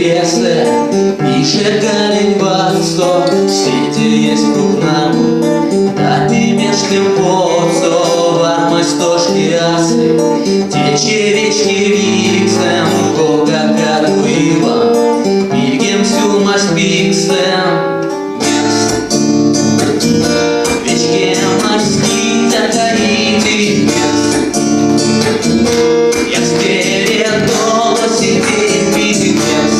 интересы. Пишет Галенбах, что сети есть круг нам. Да пимешки поцо, вармастошки асы. Тече вечки виксем, кога кадуива. Бильгем сюмас пиксем. Вечке масти закаиты без. Я сперед дома сидеть пиздец.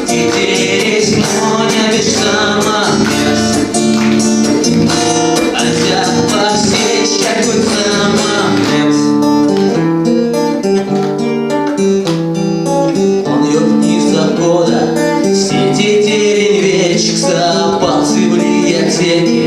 Теперь есть моня ведь сама без. А я посечь какой сама без. Он ее вниз завода. Сети терень вечек запал в библиотеке.